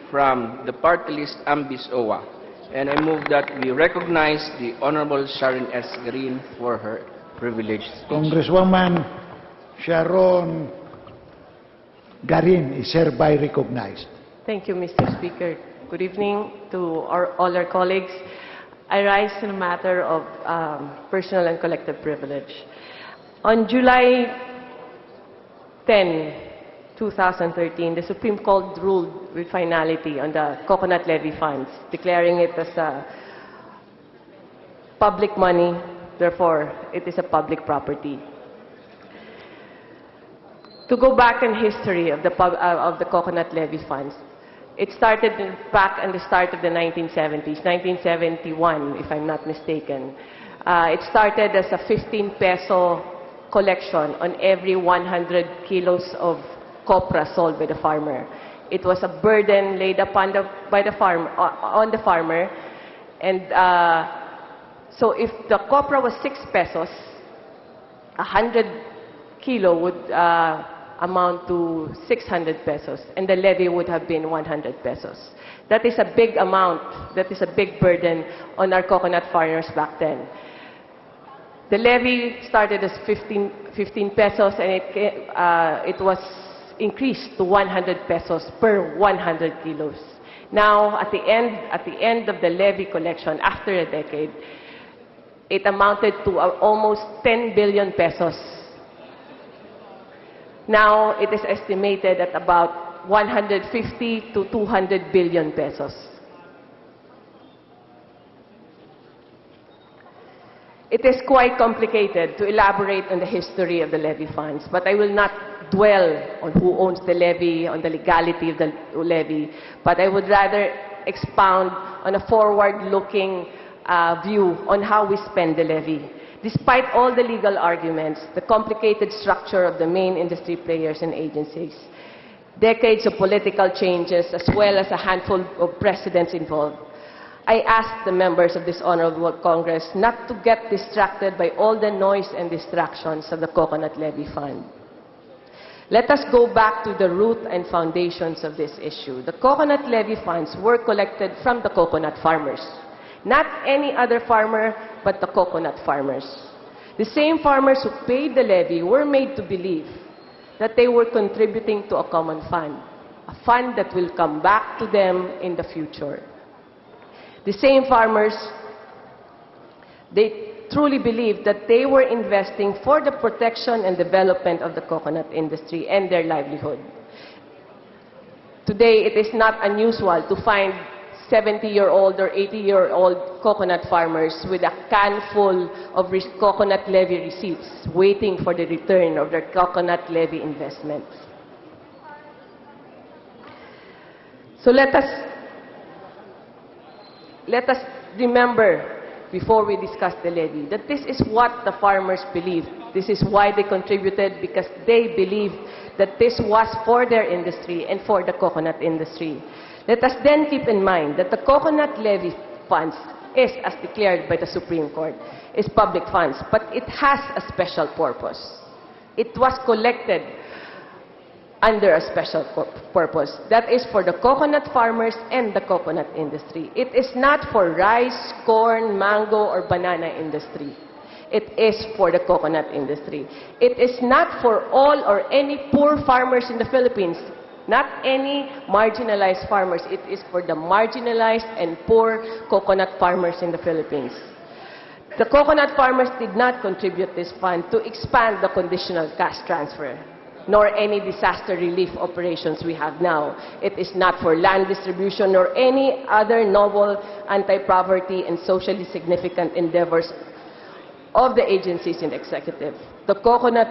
from the party list AAMBIS-Owa, and I move that we recognize the Honorable Sharon S. Garin for her privileged speech. Congresswoman Sharon Garin is hereby recognized. Thank you, Mr. Speaker. Good evening to all our colleagues. I rise in a matter of personal and collective privilege. On July 10, 2013, the Supreme Court ruled with finality on the coconut levy funds, declaring it as public money, therefore it is a public property. To go back in history of the coconut levy funds, it started back at the start of the 1970s, 1971, if I'm not mistaken. It started as a 15 peso collection on every 100 kilos of copra sold by the farmer. It was a burden laid upon on the farmer, and so if the copra was 6 pesos, 100 kilo would amount to 600 pesos, and the levy would have been 100 pesos. That is a big amount, that is a big burden on our coconut farmers back then. The levy started as 15 pesos, and it was increased to 100 pesos per 100 kilos. Now, at the end of the levy collection, after a decade, it amounted to almost 10 billion pesos. Now, it is estimated at about 150 to 200 billion pesos. It is quite complicated to elaborate on the history of the levy funds, but I will not dwell on who owns the levy, on the legality of the levy, but I would rather expound on a forward-looking view on how we spend the levy. Despite all the legal arguments, the complicated structure of the main industry players and agencies, decades of political changes, as well as a handful of precedents involved, I ask the members of this honorable Congress not to get distracted by all the noise and distractions of the coconut levy fund. Let us go back to the root and foundations of this issue. The coconut levy funds were collected from the coconut farmers. Not any other farmer, but the coconut farmers. The same farmers who paid the levy were made to believe that they were contributing to a common fund, a fund that will come back to them in the future. The same farmers, they truly believed that they were investing for the protection and development of the coconut industry and their livelihood. Today, it is not unusual to find 70-year-old or 80-year-old coconut farmers with a can full of coconut levy receipts waiting for the return of their coconut levy investments. So let us remember, before we discuss the levy, that this is what the farmers believed. This is why they contributed, because they believed that this was for their industry and for the coconut industry. Let us then keep in mind that the coconut levy funds is, as declared by the Supreme Court, is public funds, but it has a special purpose. It was collected under a special purpose. That is for the coconut farmers and the coconut industry. It is not for rice, corn, mango, or banana industry. It is for the coconut industry. It is not for all or any poor farmers in the Philippines, not any marginalized farmers. It is for the marginalized and poor coconut farmers in the Philippines. The coconut farmers did not contribute this fund to expand the conditional cash transfer, nor any disaster relief operations we have now. It is not for land distribution or any other novel anti-poverty and socially significant endeavors of the agencies in the executive. The coconut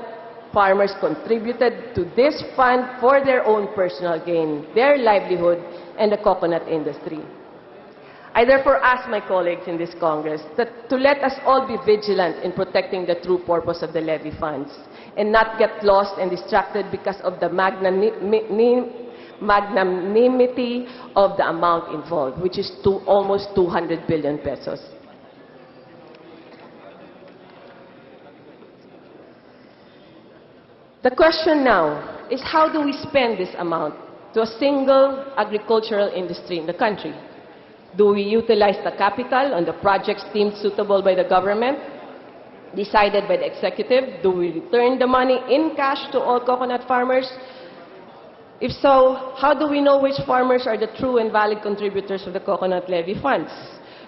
farmers contributed to this fund for their own personal gain, their livelihood, and the coconut industry. I therefore ask my colleagues in this Congress to let us all be vigilant in protecting the true purpose of the levy funds and not get lost and distracted because of the magnanimity of the amount involved, which is almost 200 billion pesos. The question now is, how do we spend this amount? to a single agricultural industry in the country? Do we utilize the capital on the projects deemed suitable by the government, decided by the executive? Do we return the money in cash to all coconut farmers? If so, how do we know which farmers are the true and valid contributors of the coconut levy funds?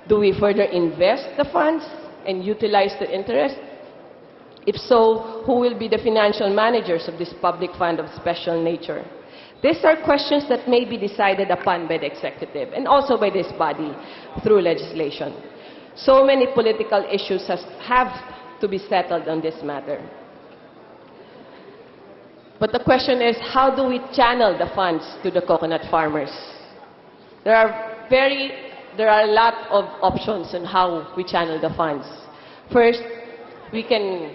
Do we further invest the funds and utilize the interest? If so, who will be the financial managers of this public fund of special nature? These are questions that may be decided upon by the executive and also by this body through legislation. So many political issues have to be settled on this matter. But the question is, how do we channel the funds to the coconut farmers? There are a lot of options on how we channel the funds. First, we can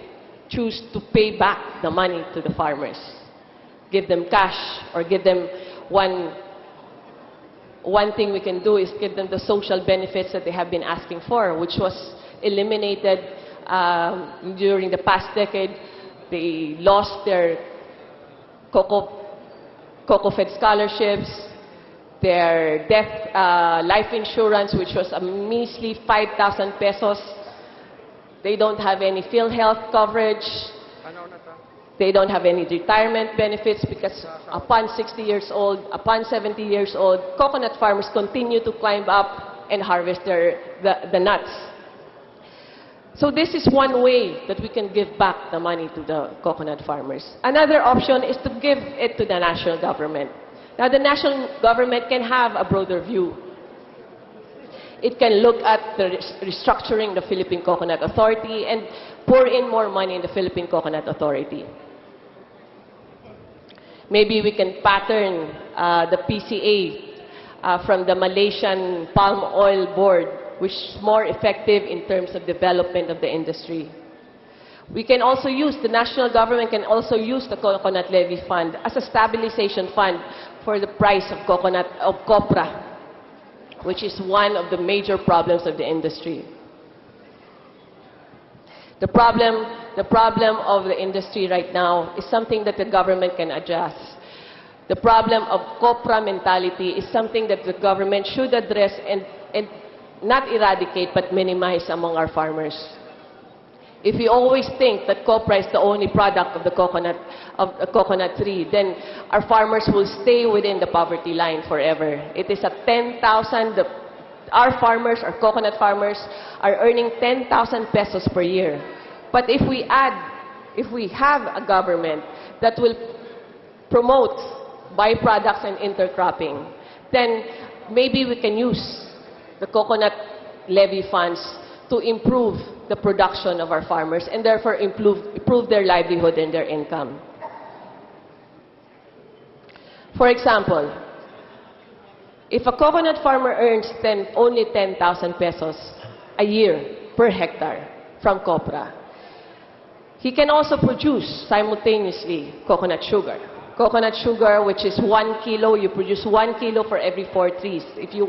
choose to pay back the money to the farmers. Give them cash, or give them one thing we can do is give them the social benefits that they have been asking for, which was eliminated during the past decade. They lost their coco-fed scholarships, their life insurance, which was a measly 5,000 pesos. They don't have any PhilHealth coverage. They don't have any retirement benefits because upon 60 years old, upon 70 years old, coconut farmers continue to climb up and harvest the nuts. So this is one way that we can give back the money to the coconut farmers. Another option is to give it to the national government. Now, the national government can have a broader view. It can look at the restructuring the Philippine Coconut Authority and pour in more money in the Philippine Coconut Authority. Maybe we can pattern the PCA from the Malaysian Palm Oil Board, which is more effective in terms of development of the industry. We can also use, the national government can also use the Coconut Levy Fund as a stabilization fund for the price of coconut, of copra, which is one of the major problems of the industry. The problem of the industry right now is something that the government can address. The problem of copra mentality is something that the government should address and not eradicate but minimize among our farmers. If we always think that copra is the only product of the coconut tree, then our farmers will stay within the poverty line forever. It is a 10,000, our farmers, our coconut farmers, are earning 10,000 pesos per year. But if we have a government that will promote byproducts and intercropping, then maybe we can use the coconut levy funds to improve the production of our farmers and therefore improve their livelihood and their income. For example, if a coconut farmer earns only 10,000 pesos a year per hectare from copra, he can also produce simultaneously coconut sugar. Coconut sugar, which is 1 kilo, you produce 1 kilo for every 4 trees. If you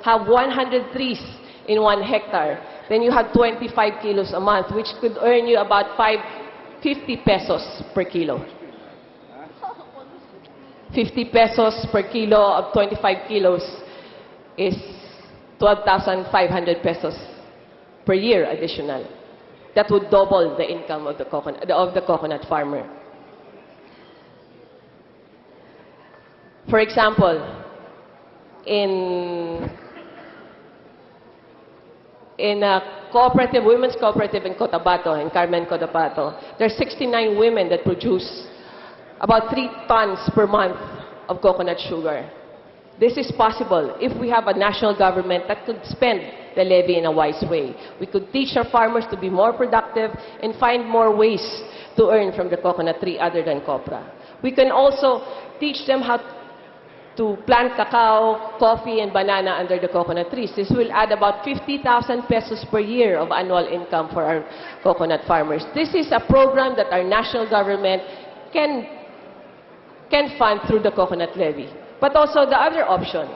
have 100 trees in 1 hectare, then you have 25 kilos a month, which could earn you about 50 pesos per kilo. 50 pesos per kilo of 25 kilos is 12,500 pesos per year additional. That would double the income of the coconut farmer. For example, in a cooperative, women's cooperative in Cotabato, in Carmen, Cotabato, there are 69 women that produce about 3 tons per month of coconut sugar. This is possible if we have a national government that could spend the levy in a wise way. We could teach our farmers to be more productive and find more ways to earn from the coconut tree other than copra. We can also teach them how to plant cacao, coffee, and banana under the coconut trees. This will add about 50,000 pesos per year of annual income for our coconut farmers. This is a program that our national government can fund through the coconut levy. But also the other option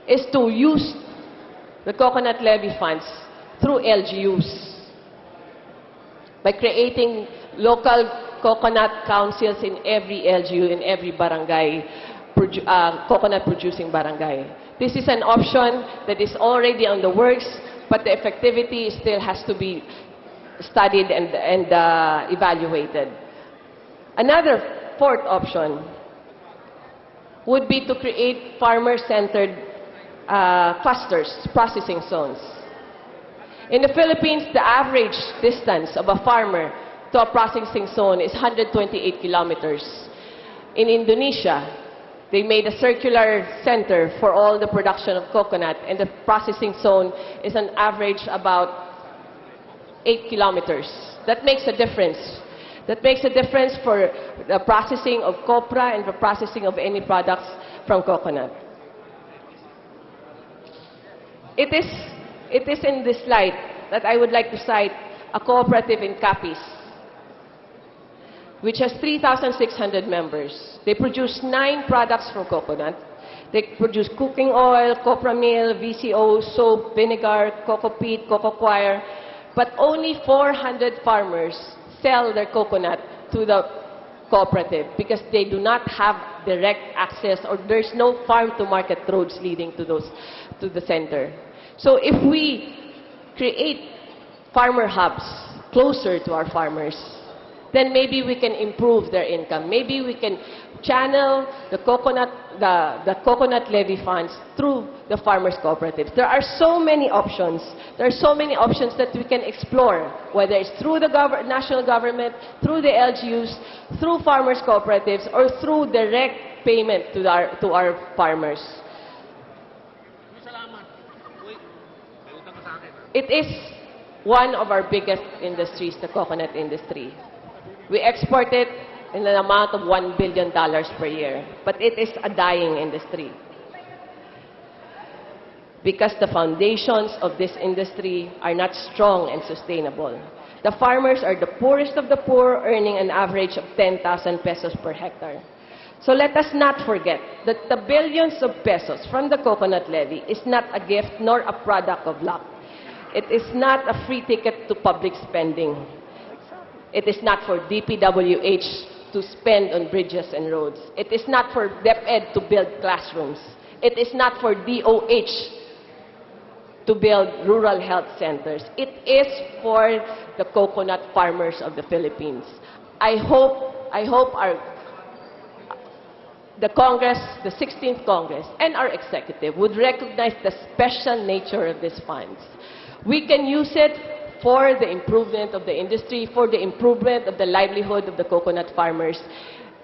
is to use the coconut levy funds through LGUs by creating local coconut councils in every LGU, in every barangay, coconut producing barangay. This is an option that is already on the works, but the effectivity still has to be studied and evaluated. Another fourth option would be to create farmer-centered clusters, processing zones. In the Philippines, the average distance of a farmer to a processing zone is 128 kilometers. In Indonesia, they made a circular center for all the production of coconut, and the processing zone is an average about 8 kilometers. That makes a difference. That makes a difference for the processing of copra and the processing of any products from coconut. It is in this slide that I would like to cite a cooperative in Capiz, which has 3,600 members. They produce 9 products from coconut. They produce cooking oil, copra meal, VCO, soap, vinegar, cocoa peat, cocoa coir, but only 400 farmers sell their coconut to the cooperative because they do not have direct access, or there's no farm-to-market roads leading to the center. So if we create farmer hubs closer to our farmers, then maybe we can improve their income. Maybe we can channel the coconut levy funds through the farmers' cooperatives. There are so many options. There are so many options that we can explore, whether it's through the national government, through the LGUs, through farmers' cooperatives, or through direct payment to our farmers. It is one of our biggest industries, the coconut industry. We export it in an amount of $1 billion per year, but it is a dying industry because the foundations of this industry are not strong and sustainable. The farmers are the poorest of the poor, earning an average of 10,000 pesos per hectare. So let us not forget that the billions of pesos from the coconut levy is not a gift nor a product of luck. It is not a free ticket to public spending. It is not for DPWH to spend on bridges and roads. It is not for DepEd to build classrooms. It is not for DOH to build rural health centers. It is for the coconut farmers of the Philippines. I hope the Congress, the 16th Congress, and our executive would recognize the special nature of these funds. We can use it for the improvement of the industry, for the improvement of the livelihood of the coconut farmers,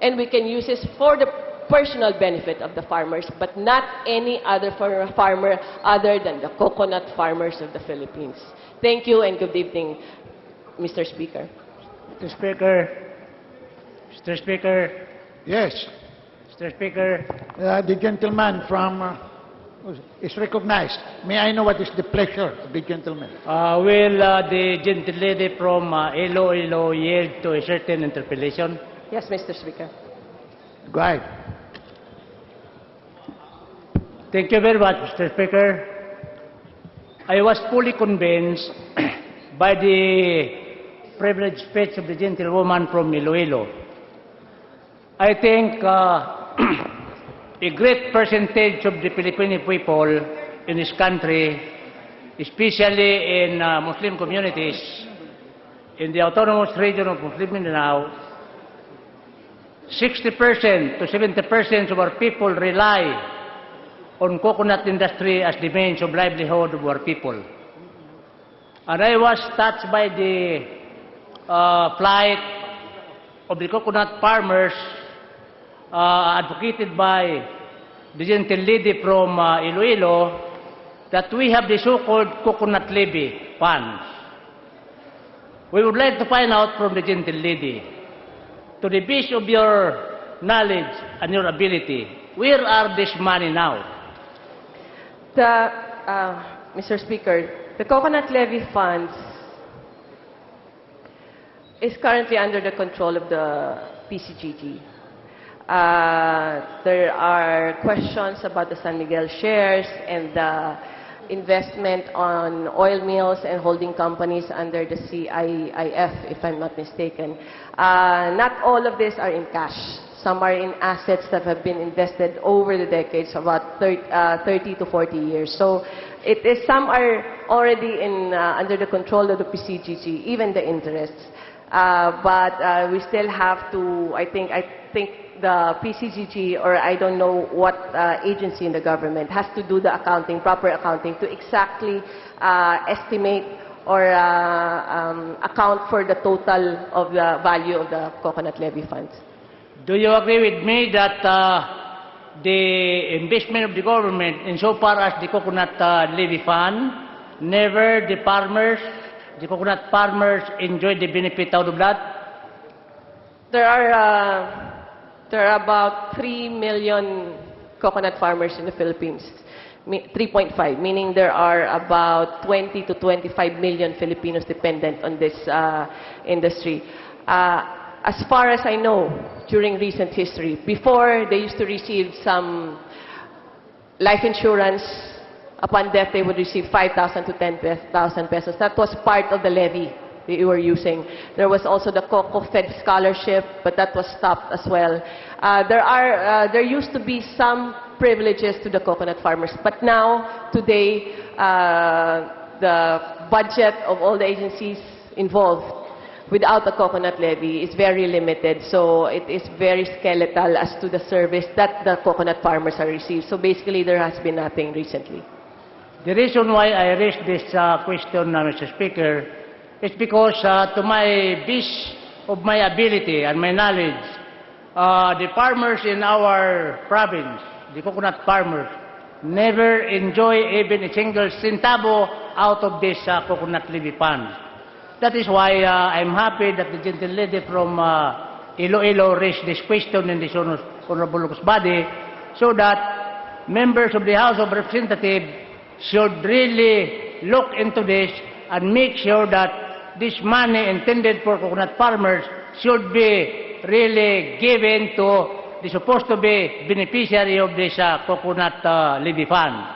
and we can use this for the personal benefit of the farmers, but not any other farmer other than the coconut farmers of the Philippines. Thank you and good evening, Mr. Speaker. Mr. Speaker. Mr. Speaker. Yes. Mr. Speaker. The gentleman from is recognized. May I know what is the pleasure of the gentleman? Will the gentle lady from Iloilo yield to a certain interpellation? Yes, Mr. Speaker. Go ahead. Thank you very much, Mr. Speaker. I was fully convinced by the privileged speech of the gentlewoman from Iloilo. I think a great percentage of the Filipino people in this country, especially in Muslim communities, in the autonomous region of Muslim Mindanao, 60% to 70% of our people rely on coconut industry as the means of livelihood of our people. And I was touched by the plight of the coconut farmers advocated by the gentle lady from Iloilo, that we have the so-called coconut levy funds. We would like to find out from the gentle lady, to the best of your knowledge and your ability, where are this money now? Mr. Speaker, the coconut levy funds is currently under the control of the PCGG. There are questions about the San Miguel shares and investment on oil mills and holding companies under the CIIF, if I'm not mistaken. Not all of these are in cash. Some are in assets that have been invested over the decades, about 30 to 40 years. So some are already under the control of the PCGG, even the interests. But we still have to, I think the PCGG, or I don't know what agency in the government, has to do the accounting, proper accounting, to exactly estimate or account for the total of the value of the coconut levy funds. Do you agree with me that the investment of the government insofar as the coconut levy fund, never the coconut farmers enjoy the benefit out of that? There are about 3 million coconut farmers in the Philippines. 3.5, meaning there are about 20 to 25 million Filipinos dependent on this industry. As far as I know, during recent history, before they used to receive some life insurance, upon death they would receive 5,000 to 10,000 pesos. That was part of the levy they were using. There was also the Coco Fed scholarship, but that was stopped as well. There used to be some privileges to the coconut farmers, but now, today, the budget of all the agencies involved without the coconut levy is very limited, so it is very skeletal as to the service that the coconut farmers are receiving. So basically, there has been nothing recently. The reason why I raised this question, Mr. Speaker, is because to my best of my ability and my knowledge, the farmers in our province, the coconut farmers, never enjoy even a single centavo out of this coconut levy fund. That is why I'm happy that the gentle lady from Iloilo raised this question in this honorable body, so that members of the House of Representatives should really look into this and make sure that this money intended for coconut farmers should be really given to the supposed to be beneficiary of this coconut levy fund.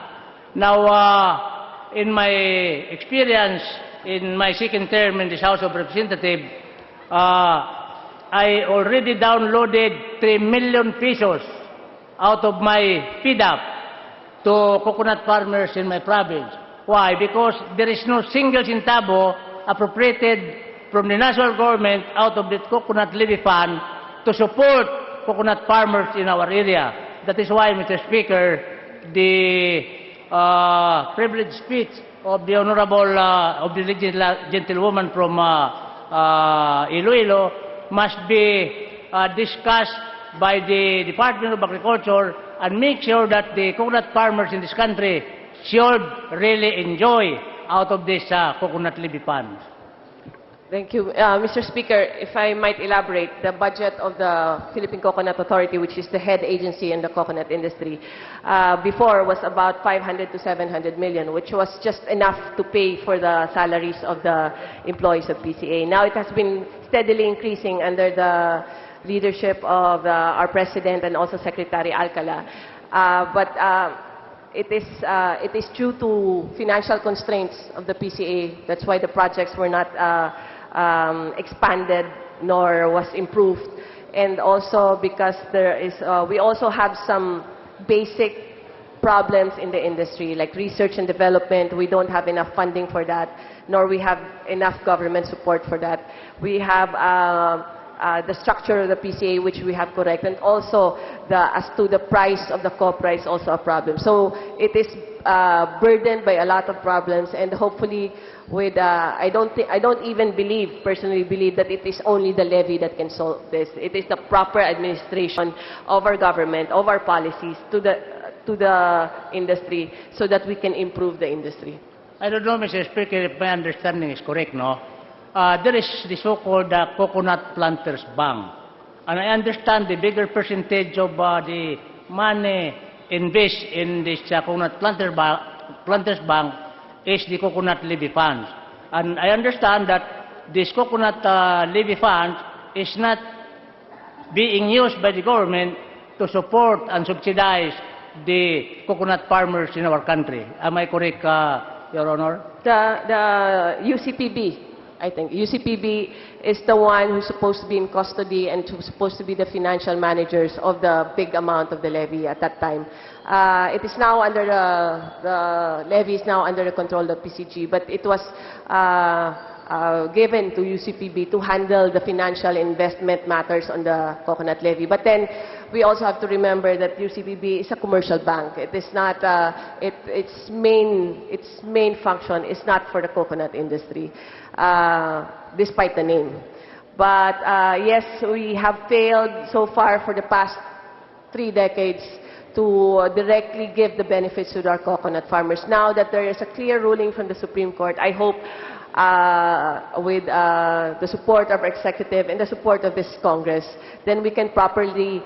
Now, in my experience, in my second term in this House of Representatives, I already downloaded 3 million pesos out of my PDAP to coconut farmers in my province. Why? Because there is no single centavo appropriated from the national government out of the coconut levy fund to support coconut farmers in our area. That is why, Mr. Speaker, the privileged speech of the honorable, of the gentlewoman from Iloilo must be discussed by the Department of Agriculture and make sure that the coconut farmers in this country should really enjoy out of this coconut levy fund. Thank you. Mr. Speaker, if I might elaborate, the budget of the Philippine Coconut Authority, which is the head agency in the coconut industry, before was about 500 to 700 million, which was just enough to pay for the salaries of the employees of PCA. Now it has been steadily increasing under the leadership of our President and also Secretary Alcala. It is due to financial constraints of the PCA. That's why the projects were not expanded nor was improved, and also because we also have some basic problems in the industry, like research and development. We don't have enough funding for that, nor we have enough government support for that. We have the structure of the PCA, which we have correct, and also as to the price of the co-op is also a problem. So it is burdened by a lot of problems, and hopefully, I don't even personally believe that it is only the levy that can solve this. It is the proper administration of our government, of our policies to the industry, so that we can improve the industry. I don't know, Mr. Speaker, if my understanding is correct, no? There is the so-called Coconut Planters Bank. And I understand the bigger percentage of the money invested in this Coconut Planters Bank is the coconut levy funds. And I understand that this coconut levy fund is not being used by the government to support and subsidize the coconut farmers in our country. Am I correct, Your Honor? The UCPB, I think. UCPB is the one who's supposed to be in custody and who's supposed to be the financial managers of the big amount of the levy at that time. It is now under the levy is now under the control of PCG, but it was given to UCPB to handle the financial investment matters on the coconut levy. But then we also have to remember that UCPB is a commercial bank. It is not its main function is not for the coconut industry, despite the name. But yes, we have failed so far for the past 3 decades to directly give the benefits to our coconut farmers. Now that there is a clear ruling from the Supreme Court, I hope with the support of our executive and the support of this Congress, then we can properly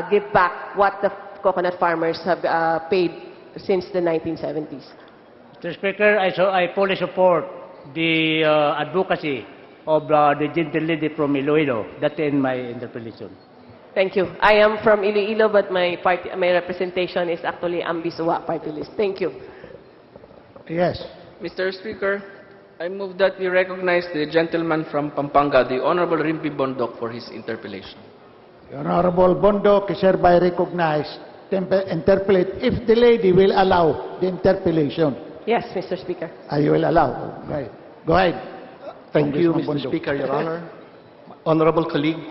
give back what the coconut farmers have paid since the 1970s. Mr. Speaker, I fully support the advocacy of the gentle lady from Iloilo. That in my interpellation. Thank you. I am from Iloilo, but my representation is actually AAMBIS-Owa party list. Thank you. Yes. Mr. Speaker, I move that we recognize the gentleman from Pampanga, the Honorable Rimpi Bondok, for his interpellation. The Honorable Bondok is hereby recognized. Interpolate if the lady will allow the interpellation. Yes, Mr. Speaker. You will allow. Right. Go ahead. Thank you, Congressman Mr. Bondok. Speaker, Your Honor. Honorable colleague,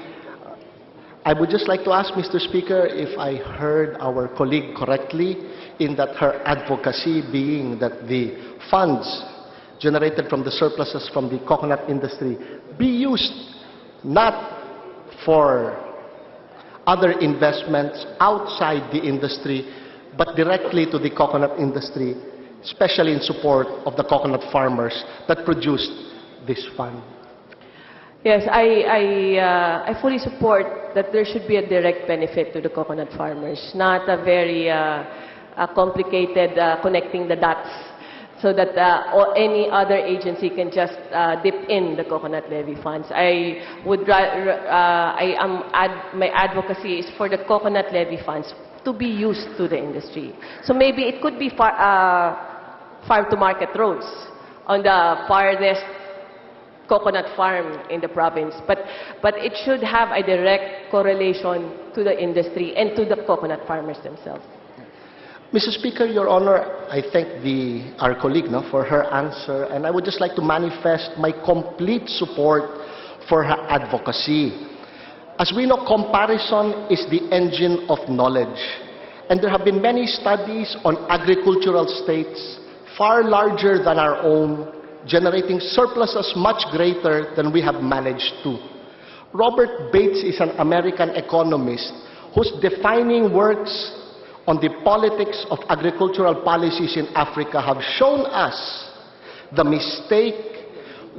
I would just like to ask Mr. Speaker if I heard our colleague correctly in that her advocacy being that the funds generated from the surpluses from the coconut industry be used not for other investments outside the industry, but directly to the coconut industry, especially in support of the coconut farmers that produced this fund. Yes, I fully support that there should be a direct benefit to the coconut farmers, not a very complicated connecting the dots so that or any other agency can just dip in the coconut levy funds. My advocacy is for the coconut levy funds to be used to the industry. So maybe it could be farm to market roads on the farthest coconut farm in the province, but it should have a direct correlation to the industry and to the coconut farmers themselves. Mr. Speaker, Your Honor, I thank our colleague for her answer, and I would just like to manifest my complete support for her advocacy. As we know, comparison is the engine of knowledge, and there have been many studies on agricultural states far larger than our own, generating surpluses much greater than we have managed to. Robert Bates is an American economist whose defining works on the politics of agricultural policies in Africa have shown us the mistake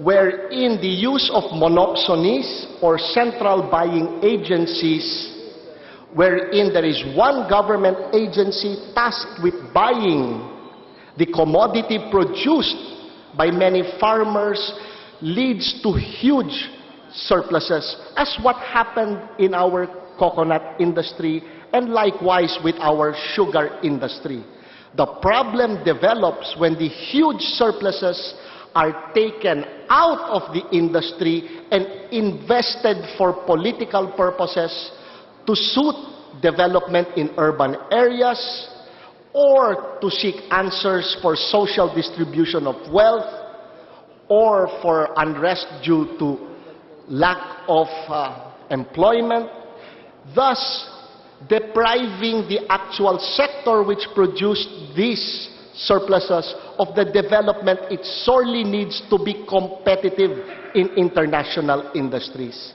wherein the use of monopsonies or central buying agencies, wherein there is one government agency tasked with buying the commodity produced by many farmers, leads to huge surpluses, as what happened in our coconut industry and likewise with our sugar industry. The problem develops when the huge surpluses are taken out of the industry and invested for political purposes to suit development in urban areas, or to seek answers for social distribution of wealth, or for unrest due to lack of employment, thus depriving the actual sector which produced these surpluses of the development it sorely needs to be competitive in international industries.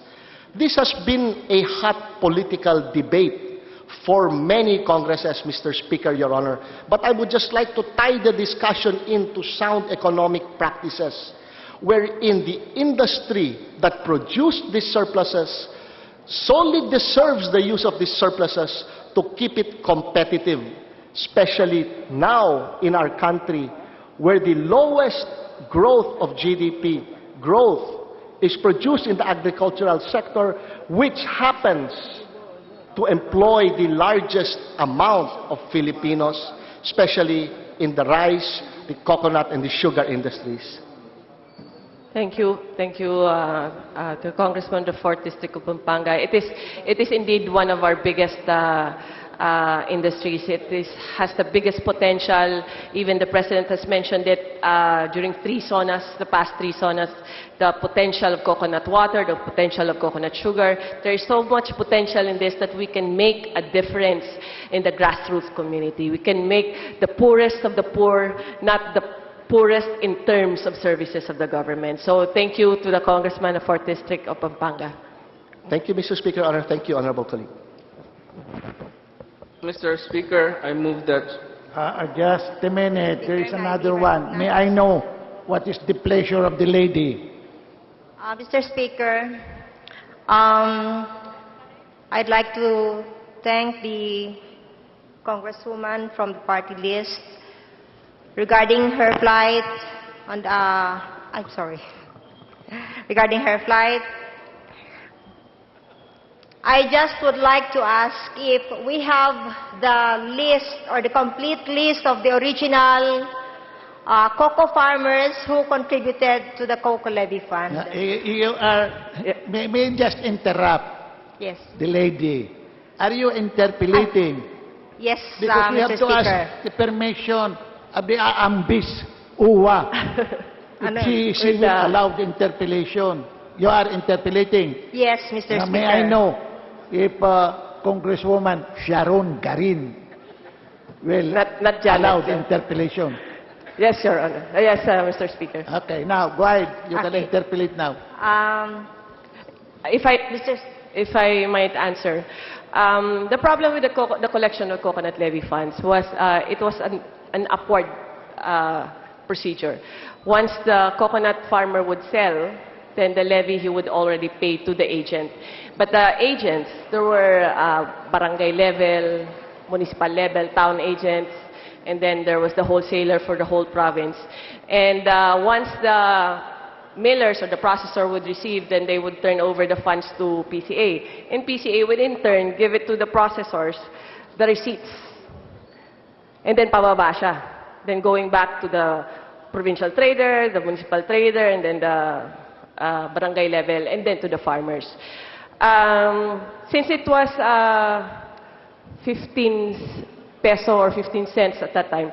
This has been a hot political debate for many Congresses, Mr. Speaker, Your Honor. But I would just like to tie the discussion into sound economic practices, wherein the industry that produced these surpluses solely deserves the use of these surpluses to keep it competitive, especially now in our country, where the lowest growth of GDP growth is produced in the agricultural sector, which happens to employ the largest amount of Filipinos, especially in the rice, the coconut, and the sugar industries. Thank you. Thank you to Congressman of the 4th District of Pampanga. It is indeed one of our biggest industries. Has the biggest potential. Even the President has mentioned it during the past three zonas, the potential of coconut water, the potential of coconut sugar. There is so much potential in this that we can make a difference in the grassroots community. We can make the poorest of the poor, not the poorest in terms of services of the government. So thank you to the Congressman of 4th District of Pampanga. Thank you, Mr. Speaker. Honor. Thank you, honorable colleague. Mr. Speaker, I move that Just a minute, there is another one. May I know what is the pleasure of the lady? Mr. Speaker, I'd like to thank the Congresswoman from the party list regarding her flight on regarding her flight. I just would like to ask if we have the list or the complete list of the original cocoa farmers who contributed to the cocoa levy fund. May I just interrupt Yes. the lady? Are you interpolating? Yes, Because we have Mr. to Speaker. ask the permission of the AAMBIS-Owa. Ano, She with will the- allow the interpolation. You are interpolating. Yes, Mr. Speaker. May I know if Congresswoman Sharon Garin will Not Janet, allow the yeah. interpolation? Yes, Your Honor. Yes, Mr. Speaker. Okay, now go ahead. You can Okay. interpolate now. If I might answer, the problem with the collection of coconut levy funds was it was an upward procedure. Once the coconut farmer would sell, then the levy he would already pay to the agent. But the agents, there were barangay level, municipal level, town agents, and then there was the wholesaler for the whole province. And once the millers or the processor would receive, then they would turn over the funds to PCA. And PCA would in turn give it to the processors, the receipts. And then pababa siya. Then going back to the provincial trader, the municipal trader, and then the barangay level, and then to the farmers. Since it was 15 peso or 15 cents at that time,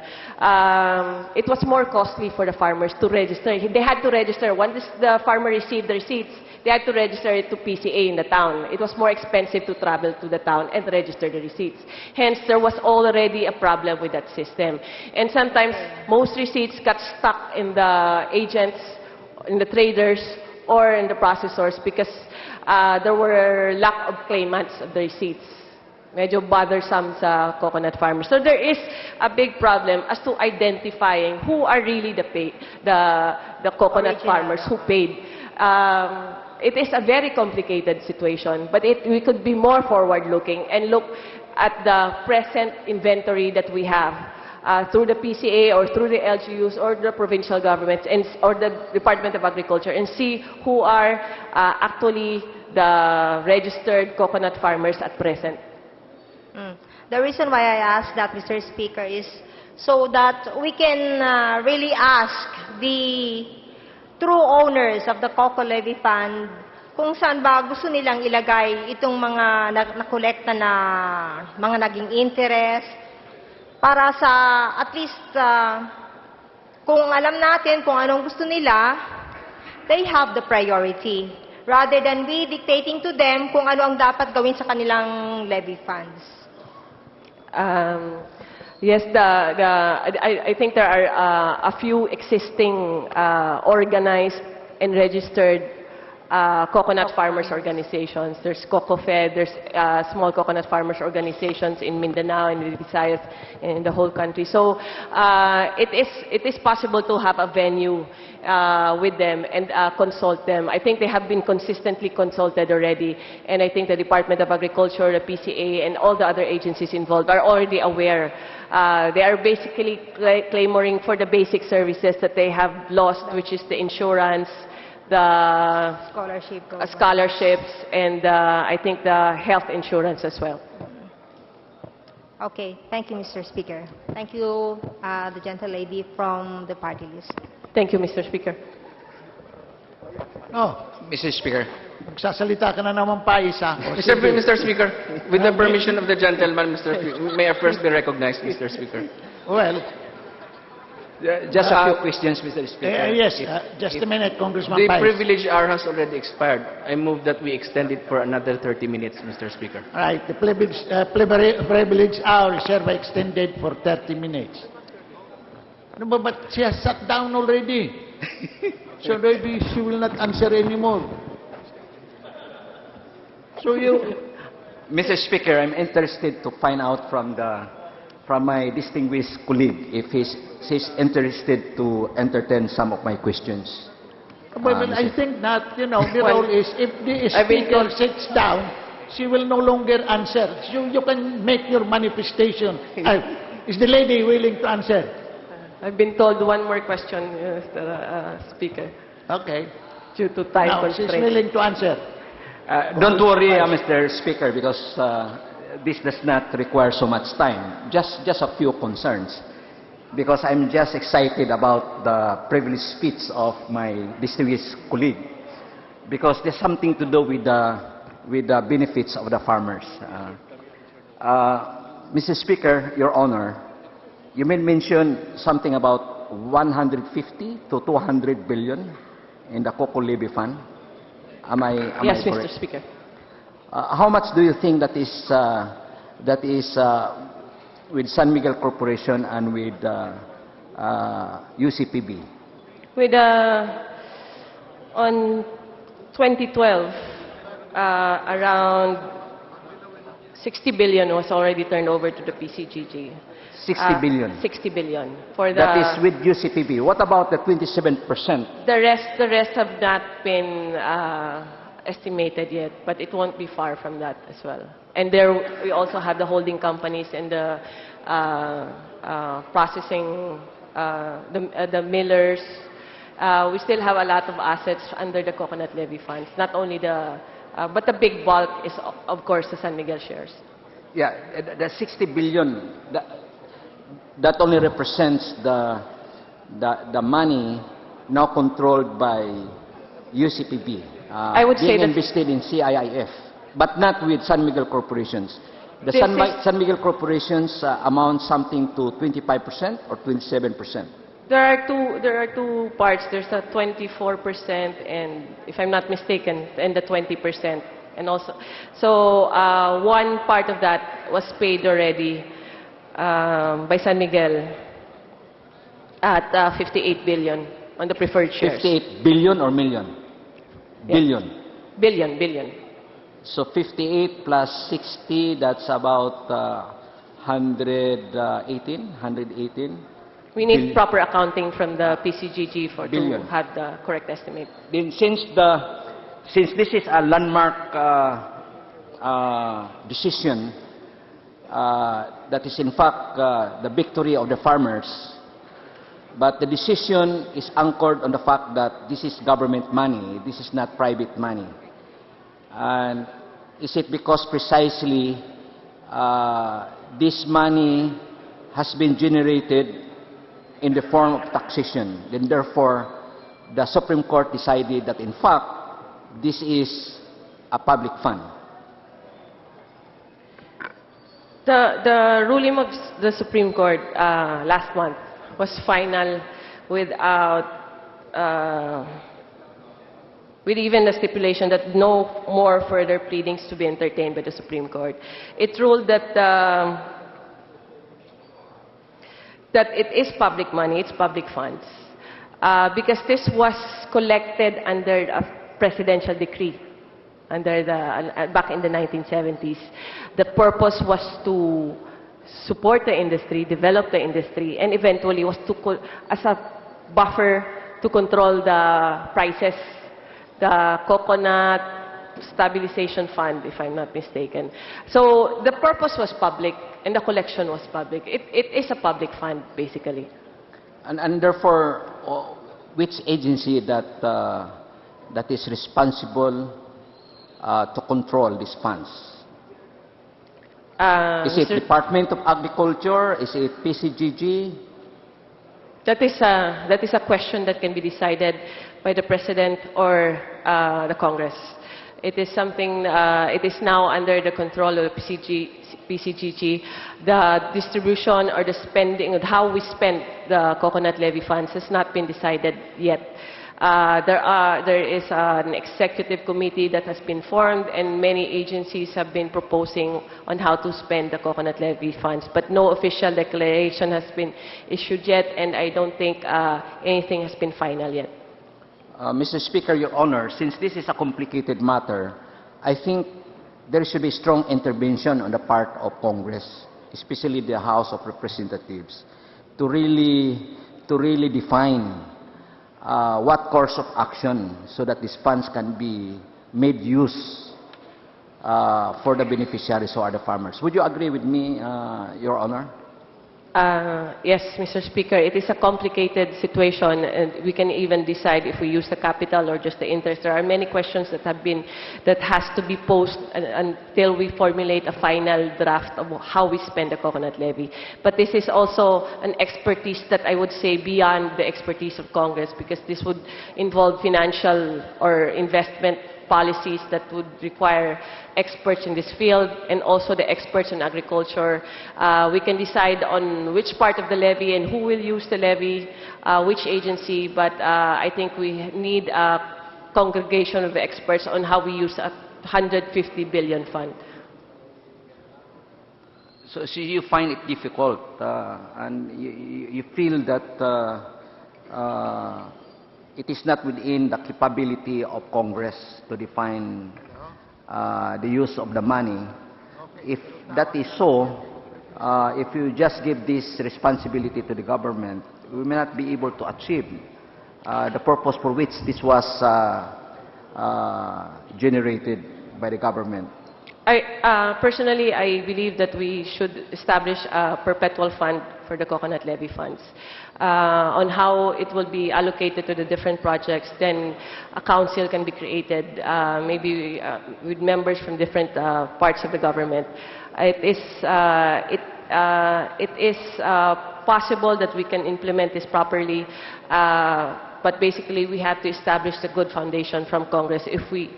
it was more costly for the farmers to register. They had to register. Once the farmer received the receipts, they had to register it to PCA in the town. It was more expensive to travel to the town and register the receipts. Hence, there was already a problem with that system. And sometimes, most receipts got stuck in the agents, in the traders, or in the processors because there were lack of claimants of the receipts. Medyo bothersome sa coconut farmers. So there is a big problem as to identifying who are really the coconut farmers who paid. It is a very complicated situation, but we could be more forward-looking and look at the present inventory that we have through the PCA or through the LGUs or the provincial governments or the Department of Agriculture and see who are actually the registered coconut farmers at present. The reason why I asked that, Mr. Speaker, is so that we can really ask the true owners of the cocoa levy fund kung saan ba gusto nilang ilagay itong mga nakolekta na mga naging interest para sa at least kung alam natin kung anong gusto nila, they have the priority rather than we dictating to them kung ano ang dapat gawin sa kanilang levy funds. Yes, I think there are a few existing organized and registered coconut farmers organizations. There's CocoFed, there's small coconut farmers organizations in Mindanao and the Visayas and in the whole country. So it is possible to have a venue with them and consult them. I think they have been consistently consulted already, and I think the Department of Agriculture, the PCA, and all the other agencies involved are already aware. They are basically clamoring for the basic services that they have lost, which is the insurance, the Scholarship program. scholarships, and I think the health insurance as well. Okay, thank you, Mr. Speaker. Thank you, the gentle lady from the party list. Thank you, Mr. Speaker. Oh, Mr. Speaker. magsasalita ka na naman pa isa. O, Mr. sige. Mr. Speaker, with the permission of the gentleman, may I first be recognized, Mr. Speaker? Well, Just a few questions, Mr. Speaker. yes, If- just if a minute, Congressman The Paez. privilege hour has already expired. I move that we extend it for another 30 minutes, Mr. Speaker. All right, the privilege hour is hereby extended for 30 minutes. Ano ba, but she has sat down already. So maybe she will not answer anymore. So you, Mr. Speaker, I'm interested to find out from my distinguished colleague if she's interested to entertain some of my questions. well, I think that, the role is, if the I've been speaker told- sits down, she will no longer answer. So you can make your manifestation. Is the lady willing to answer? I've been told one more question, Mr. Speaker, Okay. due to time Now, she's constraints. willing to answer. Don't worry, Mr. Speaker, because this does not require so much time. Just a few concerns. Because I'm just excited about the privileged speech of my distinguished colleague. Because there's something to do with the benefits of the farmers. Mr. Speaker, Your Honor, you may mention something about 150 to 200 billion in the coco levy fund. Am I Yes, Mr. correct? Speaker. How much do you think that is with San Miguel Corporation and with UCPB? With on 2012, around 60 billion was already turned over to the PCGG. 60 billion. 60 billion for the. That is with UCPB. What about the 27%? The rest have not been estimated yet, but it won't be far from that as well. And there we also have the holding companies and the processing, the millers. We still have a lot of assets under the coconut levy funds. Not only but the big bulk is of course the San Miguel shares. Yeah, the 60 billion, that only represents the money now controlled by UCPB. I would say being that- invested in CIIF, but not with San Miguel Corporations. The This is- San Miguel Corporations amount something to 25% or 27%. There are two parts. There's a 24% and, if I'm not mistaken, and the 20%. And also, so one part of that was paid already by San Miguel at 58 billion on the preferred shares. 58 billion or million? Yeah. Billion. Billion. So 58 plus 60, that's about 118. We need proper accounting from the PCGG to Billion. have the correct estimate. Then since this is a landmark decision, that is in fact the victory of the farmers, but the decision is anchored on the fact that this is government money, this is not private money. And is it because precisely this money has been generated in the form of taxation, then therefore the Supreme Court decided that in fact this is a public fund? The ruling of the Supreme Court last month was final without, with even the stipulation that no more further pleadings to be entertained by the Supreme Court. It ruled that that it is public money, it's public funds, because this was collected under a presidential decree, under back in the 1970s. The purpose was to support the industry, develop the industry, and eventually was as a buffer to control the prices, the coconut stabilization fund, if I'm not mistaken. So the purpose was public and the collection was public. It is a public fund, basically. And therefore, which agency that that is responsible to control these funds? Is it Mr. Department of Agriculture? Is it PCGG? That is a question that can be decided by the President or the Congress. It is something, it is now under the control of the PCGG. The distribution or the spending, how we spend the coconut levy funds has not been decided yet. There is an executive committee that has been formed, and many agencies have been proposing on how to spend the coconut levy funds, but no official declaration has been issued yet, and I don't think anything has been final yet. Mr. Speaker, Your Honor, since this is a complicated matter, I think there should be strong intervention on the part of Congress, especially the House of Representatives, to really define what course of action so that these funds can be made use for the beneficiaries who are the farmers. Would you agree with me, Your Honor? Yes, Mr. Speaker, it is a complicated situation, and we can even decide if we use the capital or just the interest. There are many questions that has to be posed until we formulate a final draft of how we spend the coconut levy. But this is also an expertise that I would say beyond the expertise of Congress, because this would involve financial or investment policies that would require experts in this field and also the experts in agriculture. We can decide on which part of the levy and who will use the levy, which agency, but I think we need a congregation of experts on how we use a 150 billion fund. So you find it difficult, and you feel that it is not within the capability of Congress to define the use of the money. If that is so, if you just give this responsibility to the government, we may not be able to achieve the purpose for which this was generated by the government. Personally, I believe that we should establish a perpetual fund for the coconut levy funds. On how it will be allocated to the different projects, then a council can be created, maybe with members from different parts of the government. It is possible that we can implement this properly, but basically we have to establish a good foundation from Congress if we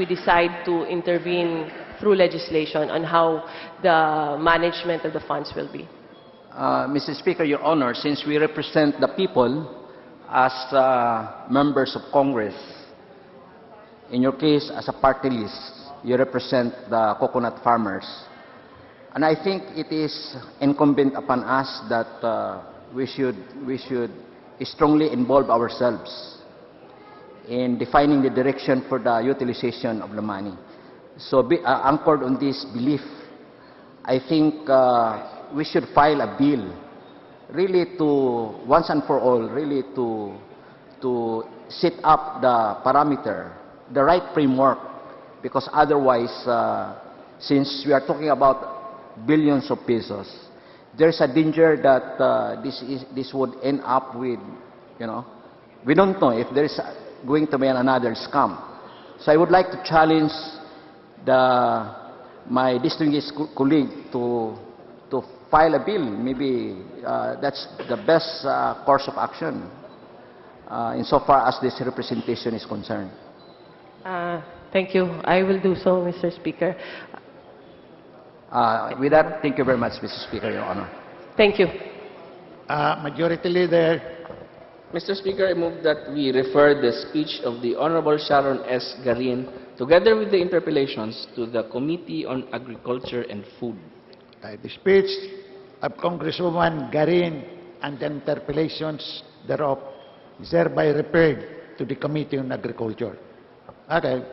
decide to intervene through legislation on how the management of the funds will be. Mr. Speaker, Your Honor, since we represent the people as members of Congress, in your case as a party list, you represent the coconut farmers. And I think it is incumbent upon us that we should strongly involve ourselves in defining the direction for the utilization of the money. So anchored on this belief, I think we should file a bill really to, once and for all, really to set up the parameter, the right framework, because otherwise, since we are talking about billions of pesos, there's a danger that this would end up with, we don't know if there's going to be another scam. So I would like to challenge my distinguished colleague to file a bill. Maybe that's the best course of action insofar as this representation is concerned. Thank you. I will do so, Mr. Speaker. With that, thank you very much, Mr. Speaker, Your Honor. Thank you. Majority Leader. Mr. Speaker, I move that we refer the speech of the Honorable Sharon S. Garin, together with the interpellations, to the Committee on Agriculture and Food. The speech of Congresswoman Garin and the interpellations thereof is hereby referred to the Committee on Agriculture. Okay.